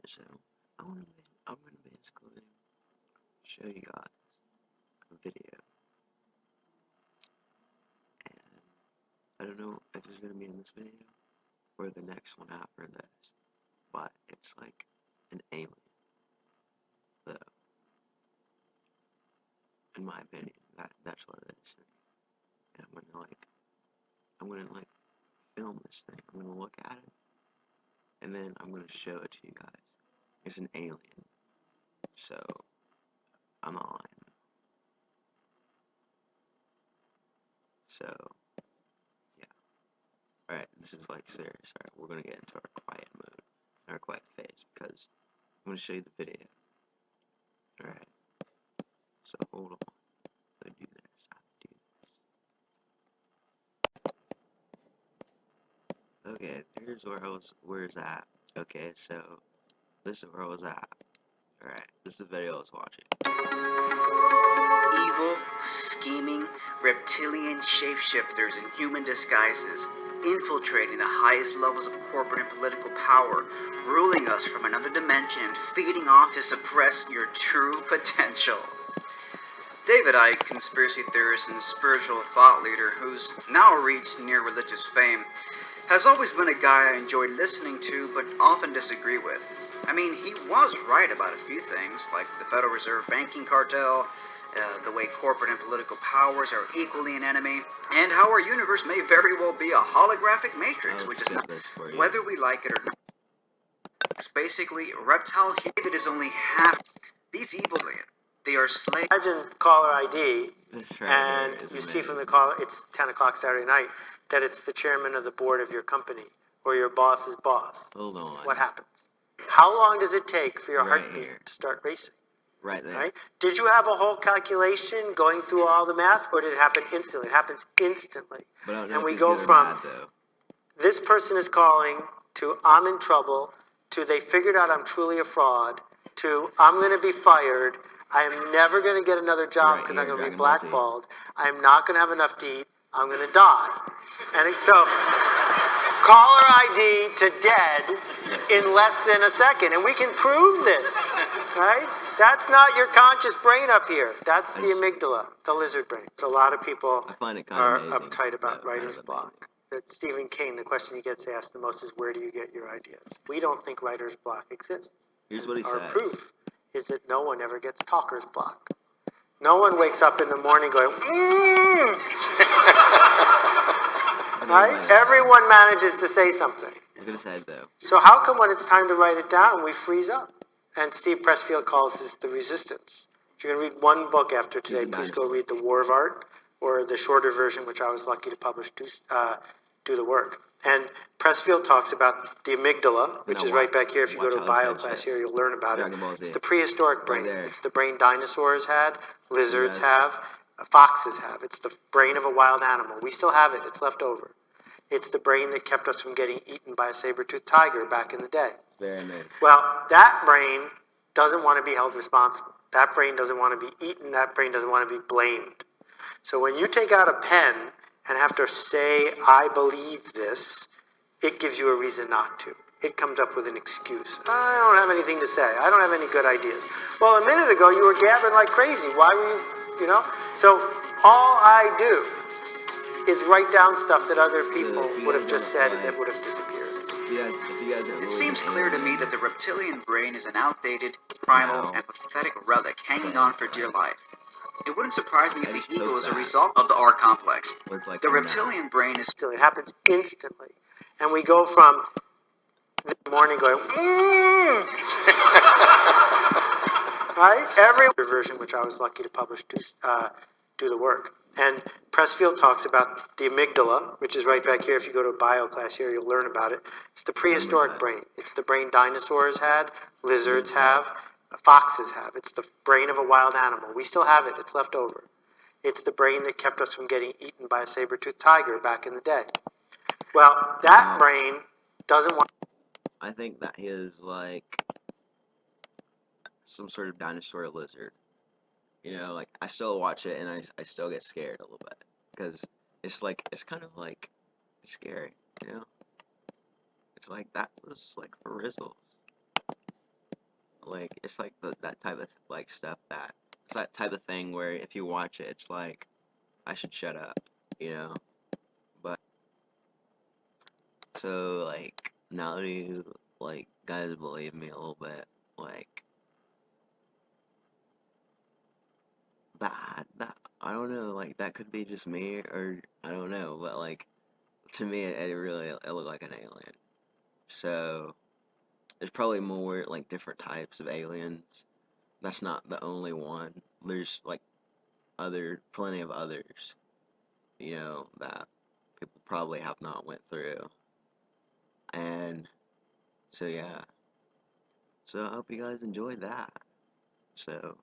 so I'm gonna basically show you guys a video, and I don't know if it's gonna be in this video or the next one after this, but it's like an alien, though. In my opinion, that's what it is. And I'm gonna like film this thing. I'm gonna look at it, and then I'm gonna show it to you guys. It's an alien, so I'm not lying. So yeah. All right, this is like serious. All right, we're gonna get into our quiet mode, our quiet phase, because I'm gonna show you the video. All right. So hold on. I do this. Okay, here's where it's at. Okay, so this is where I was at. Alright, this is the video I was watching. Evil, scheming, reptilian shapeshifters in human disguises, infiltrating the highest levels of corporate and political power, ruling us from another dimension and feeding off to suppress your true potential. David Icke, conspiracy theorist and spiritual thought leader who's now reached near religious fame, has always been a guy I enjoyed listening to but often disagree with. I mean, he was right about a few things, like the Federal Reserve banking cartel, the way corporate and political powers are equally an enemy, and how our universe may very well be a holographic matrix, which is not, whether we like it or not. It's basically reptile. David is only half. These evil, they are slaves. Imagine caller ID, and you see from the caller, it's 10 o'clock Saturday night, that it's the chairman of the board of your company, or your boss's boss. Hold on. What happens? How long does it take for your heartbeat to start racing? Right there. Right? Did you have a whole calculation going through all the math, or did it happen instantly? It happens instantly. But I don't know and if we it's go good or from bad, though. This person is calling to I'm in trouble to they figured out I'm truly a fraud to I'm going to be fired. I am never going to get another job because I'm going to be blackballed. I'm not going to have enough to eat. I'm going to die. And so caller ID to dead in less than a second. And we can prove this, right? That's not your conscious brain up here. That's the amygdala, the lizard brain. So a lot of people are uptight about writer's block. That Stephen King, the question he gets asked the most is, where do you get your ideas? We don't think writer's block exists. Here's what he says. Our proof is that no one ever gets talker's block. No one wakes up in the morning going, right? Everyone manages to say something. Look at his head, though. So how come when it's time to write it down, we freeze up? And Steve Pressfield calls this the resistance. If you're going to read one book after today, please go read The War of Art, or the shorter version, which I was lucky to publish, Do the Work. And Pressfield talks about the amygdala, which is right back here. If you go to a bio class here, you'll learn about it. It's the prehistoric brain. It's the brain dinosaurs had, lizards have, foxes have. It's the brain of a wild animal. We still have it. It's left over. It's the brain that kept us from getting eaten by a saber-toothed tiger back in the day. Very nice. Well, that brain doesn't want to be held responsible. That brain doesn't want to be eaten. That brain doesn't want to be blamed. So when you take out a pen and have to say, I believe this, it gives you a reason not to. It comes up with an excuse. I don't have anything to say. I don't have any good ideas. Well, a minute ago, you were gabbing like crazy. Why were you, So all I do is write down stuff that other people would have just said and that would have disappeared. It seems clear to me that the reptilian brain is an outdated, primal, and pathetic relic hanging on for dear life. It wouldn't surprise me if the ego is a result of the R complex. The reptilian brain is... It happens instantly. And we go from the morning going, right? Every version, which I was lucky to publish, Do the Work. And Pressfield talks about the amygdala, which is right back here. If you go to a bio class here, you'll learn about it. It's the prehistoric brain. It's the brain dinosaurs had, lizards have, foxes have. It's the brain of a wild animal. We still have it. It's left over. It's the brain that kept us from getting eaten by a saber-toothed tiger back in the day. Well, that brain doesn't want... I think that he is like some sort of dinosaur lizard. Like, I still watch it and I still get scared a little bit. Because it's kind of like scary, It's like, that was like for Rizzles. like, it's like that type of, like, stuff that, it's that type of thing where if you watch it, it's like, I should shut up, you know? But, so, like, now that you, like, guys believe me a little bit, like, that, I don't know, like, that could be just me, or, I don't know, but, like, to me, it really, it looked like an alien. So, there's probably more, like, different types of aliens. That's not the only one. There's, like, plenty of others, you know, that people probably have not went through. And, so yeah. So I hope you guys enjoyed that. So,